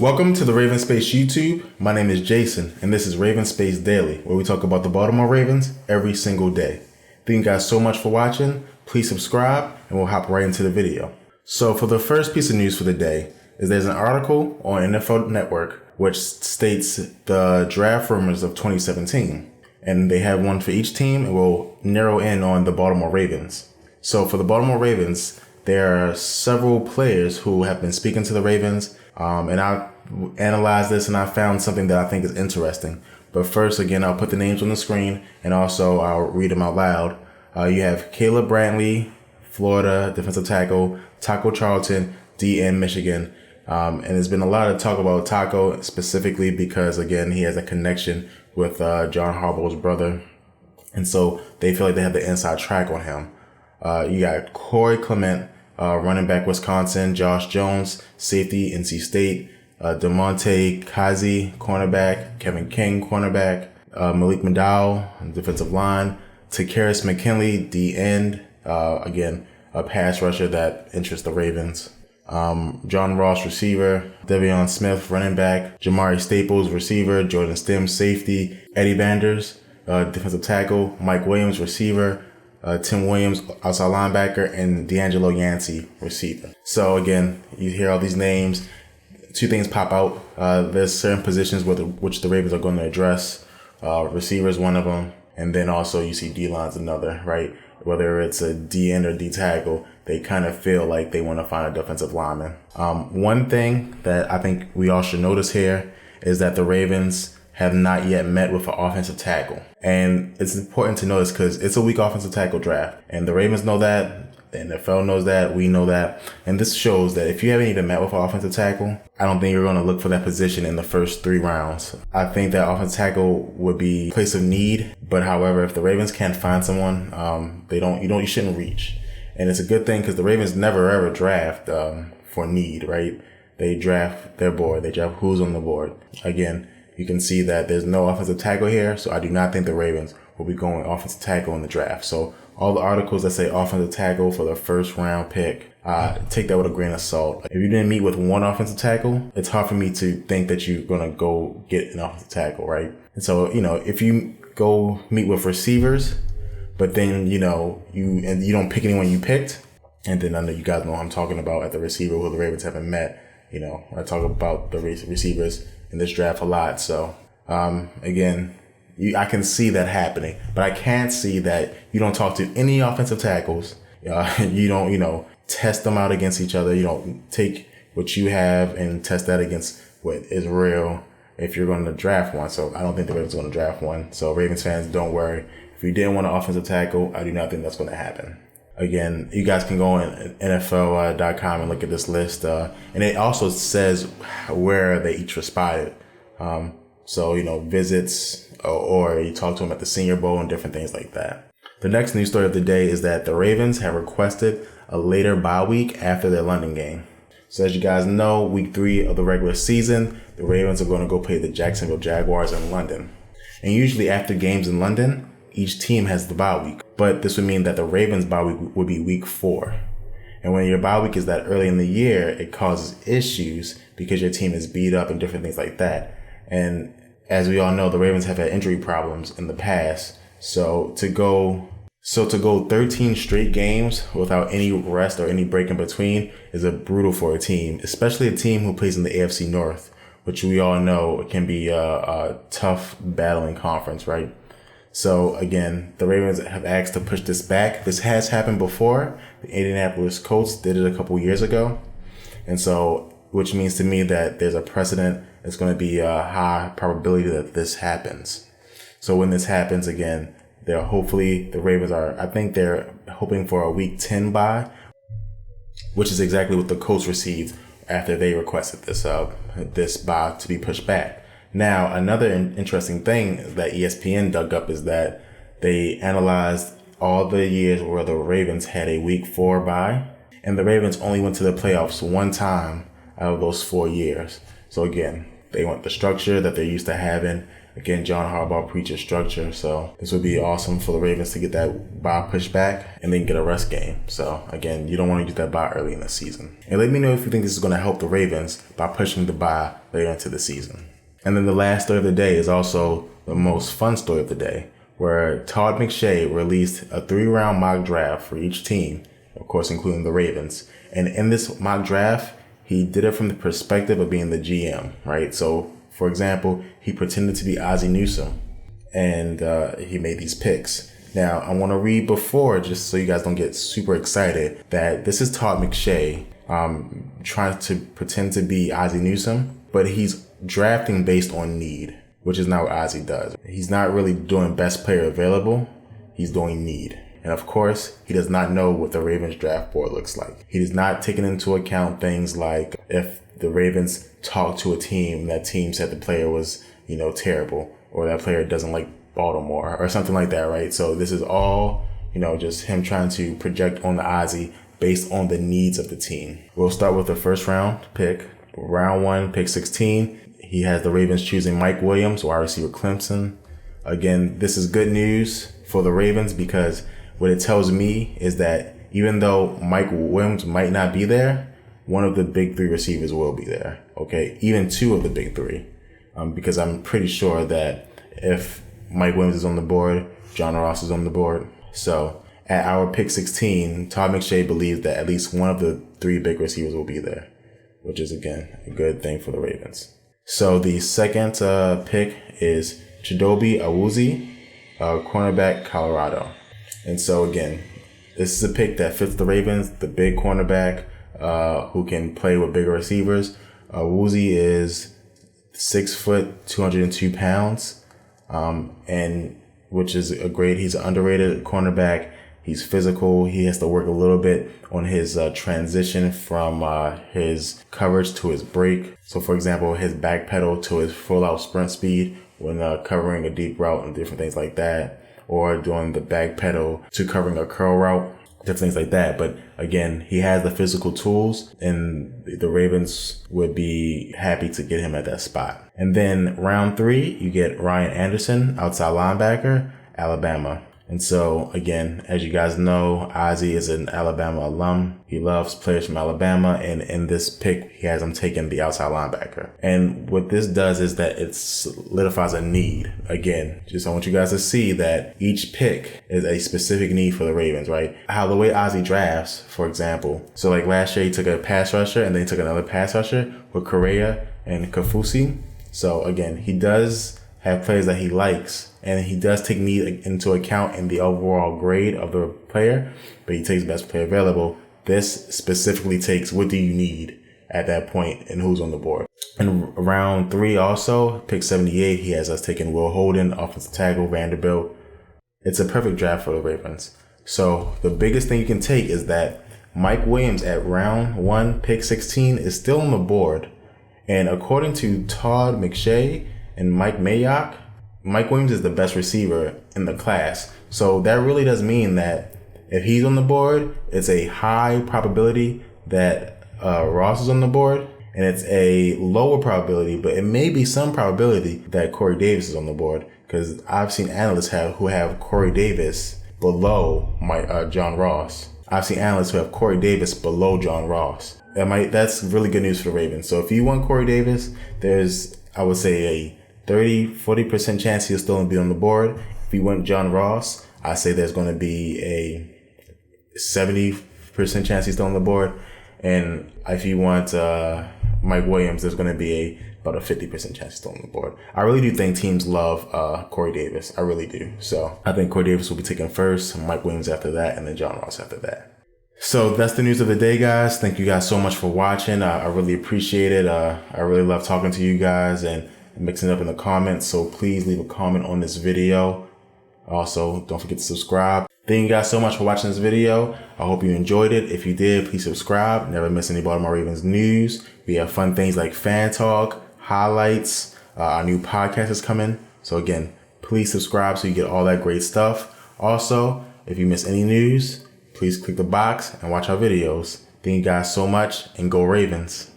Welcome to the Raven Space YouTube. My name is Jason, and this is Raven Space Daily, where we talk about the Baltimore Ravens every single day. Thank you guys so much for watching. Please subscribe, and we'll hop right into the video. So for the first piece of news for the day, is there's an article on NFL Network which states the draft rumors of 2017. And they have one for each team, and we'll narrow in on the Baltimore Ravens. So for the Baltimore Ravens, there are several players who have been speaking to the Ravens, and I analyzed this and I found something that I think is interesting. But first, again, I'll put the names on the screen and also I'll read them out loud. You have Caleb Brantley, Florida, defensive tackle, Taco Charlton, DN, Michigan. And there's been a lot of talk about Taco specifically because, again, he has a connection with John Harbaugh's brother. And so they feel like they have the inside track on him. You got Corey Clement, running back, Wisconsin, Josh Jones, safety, NC State, DeMonte Kazi, cornerback, Kevin King, cornerback, Malik McDowell, defensive line, Takaris McKinley, D-end, again, a pass rusher that interests the Ravens. John Ross, receiver, Devion Smith, running back, Jamari Staples, receiver, Jordan Stem, safety, Eddie Vanders, defensive tackle, Mike Williams, receiver, Tim Williams, outside linebacker, and D'Angelo Yancey, receiver. So again, you hear all these names. Two things pop out. There's certain positions which the Ravens are going to address. Receiver is one of them. And then also you see D-line's another, right? Whether it's a D-end or D-tackle, they kind of feel like they want to find a defensive lineman. One thing that I think we all should notice here is that the Ravens have not yet met with an offensive tackle. And it's important to notice because it's a weak offensive tackle draft. And the Ravens know that. The NFL knows that. We know that. And this shows that if you haven't even met with an offensive tackle, I don't think you're going to look for that position in the first 3 rounds. I think that offensive tackle would be a place of need. But however, if the Ravens can't find someone, you shouldn't reach. And it's a good thing because the Ravens never ever draft for need, right? They draft their board. They draft who's on the board. Again, you can see that there's no offensive tackle here, so I do not think the Ravens will be going offensive tackle in the draft. So all the articles that say offensive tackle for the first round pick, take that with a grain of salt. If you didn't meet with one offensive tackle, it's hard for me to think that you're going to go get an offensive tackle, right? And so, if you go meet with receivers, but then, you don't pick anyone you picked, and then I know you guys know what I'm talking about at the receiver who the Ravens haven't met. I talk about the receivers in this draft a lot. So, again, I can see that happening, but I can't see that you don't talk to any offensive tackles. You don't, test them out against each other. You don't take what you have and test that against what is real if you're going to draft one. So I don't think the Ravens are going to draft one. So Ravens fans, don't worry. If you didn't want an offensive tackle, I do not think that's going to happen. Again, you guys can go on NFL.com and look at this list. And it also says where they each responded. So, visits or you talk to them at the Senior Bowl and different things like that. The next news story of the day is that the Ravens have requested a later bye week after their London game. So as you guys know, week 3 of the regular season, the Ravens are going to go play the Jacksonville Jaguars in London. And usually after games in London, each team has the bye week. But this would mean that the Ravens bye week would be week 4. And when your bye week is that early in the year, it causes issues because your team is beat up and different things like that. And as we all know, the Ravens have had injury problems in the past. So to go 13 straight games without any rest or any break in between is a brutal for a team, especially a team who plays in the AFC North, which we all know can be a tough battling conference, right? So again, the Ravens have asked to push this back. This has happened before. The Indianapolis Colts did it a couple years ago. And so, which means to me that there's a precedent. It's going to be a high probability that this happens. So when this happens again, the Ravens I think they're hoping for a week 10 bye, which is exactly what the Colts received after they requested this bye to be pushed back. Now, another interesting thing that ESPN dug up is that they analyzed all the years where the Ravens had a week 4 bye, and the Ravens only went to the playoffs one time out of those 4 years. So again, they want the structure that they're used to having. Again, John Harbaugh preaches structure, so this would be awesome for the Ravens to get that bye pushed back and then get a rest game. So again, you don't want to use that bye early in the season. And let me know if you think this is going to help the Ravens by pushing the bye later into the season. And then the last story of the day is also the most fun story of the day, where Todd McShay released a 3-round mock draft for each team, of course, including the Ravens. And in this mock draft, he did it from the perspective of being the GM, right? So, for example, he pretended to be Ozzie Newsome, and he made these picks. Now, I want to read before, just so you guys don't get super excited, that this is Todd McShay trying to pretend to be Ozzie Newsome, but he's drafting based on need, which is not what Ozzie does. He's not really doing best player available. He's doing need. And of course, he does not know what the Ravens draft board looks like. He is not taking into account things like if the Ravens talk to a team, that team said the player was, terrible, or that player doesn't like Baltimore or something like that, right? So this is all, just him trying to project on the Ozzie based on the needs of the team. We'll start with the first round pick. Round 1, pick 16. He has the Ravens choosing Mike Williams, wide receiver Clemson. Again, this is good news for the Ravens because what it tells me is that even though Mike Williams might not be there, one of the big 3 receivers will be there. Okay, even 2 of the big 3, because I'm pretty sure that if Mike Williams is on the board, John Ross is on the board. So at our pick 16, Todd McShay believes that at least one of the 3 big receivers will be there, which is, again, a good thing for the Ravens. So the second pick is Chidobe Awuzie, cornerback, Colorado. And so, again, this is a pick that fits the Ravens, the big cornerback who can play with bigger receivers. Awuzie is 6 foot, 202 pounds, and which is he's an underrated cornerback. He's physical. He has to work a little bit on his transition from his coverage to his break. So, for example, his back pedal to his full-out sprint speed when covering a deep route and different things like that, or doing the back pedal to covering a curl route, different things like that. But again, he has the physical tools, and the Ravens would be happy to get him at that spot. And then round 3, you get Ryan Anderson, outside linebacker, Alabama. And so, again, as you guys know, Ozzie is an Alabama alum. He loves players from Alabama. And in this pick, he has him taking the outside linebacker. And what this does is that it solidifies a need. Again, just I want you guys to see that each pick is a specific need for the Ravens, right? How the way Ozzie drafts, for example. So like last year, he took a pass rusher and then he took another pass rusher with Correa and Kafusi. So again, he does have players that he likes, and he does take need into account in the overall grade of the player, but he takes best player available. This specifically takes what do you need at that point and who's on the board. In round 3 also, pick 78, he has us taking Will Holden, offensive tackle, Vanderbilt. It's a perfect draft for the Ravens. So the biggest thing you can take is that Mike Williams at round 1, pick 16 is still on the board. And according to Todd McShay and Mike Mayock, Mike Williams is the best receiver in the class. So that really does mean that if he's on the board, it's a high probability that Ross is on the board. And it's a lower probability, but it may be some probability that Corey Davis is on the board. Because I've seen analysts who have Corey Davis below John Ross. I've seen analysts who have Corey Davis below John Ross. That's really good news for the Ravens. So if you want Corey Davis, there's, I would say, a 30-40% chance he'll still be on the board. If you want John Ross, I say there's going to be a 70% chance he's still on the board. And if you want Mike Williams, there's going to be about a 50% chance he's still on the board. I really do think teams love Corey Davis. I really do. So I think Corey Davis will be taken first, Mike Williams after that, and then John Ross after that. So that's the news of the day, guys. Thank you guys so much for watching. I really appreciate it. I really love talking to you guys and mixing up in the comments. So please leave a comment on this video. Also, don't forget to subscribe. Thank you guys so much for watching this video. I hope you enjoyed it. If you did, please subscribe. Never miss any Baltimore Ravens news. We have fun things like fan talk, highlights. Our new podcast is coming. So again, please subscribe so you get all that great stuff. Also, if you miss any news, please click the box and watch our videos. Thank you guys so much, and go Ravens.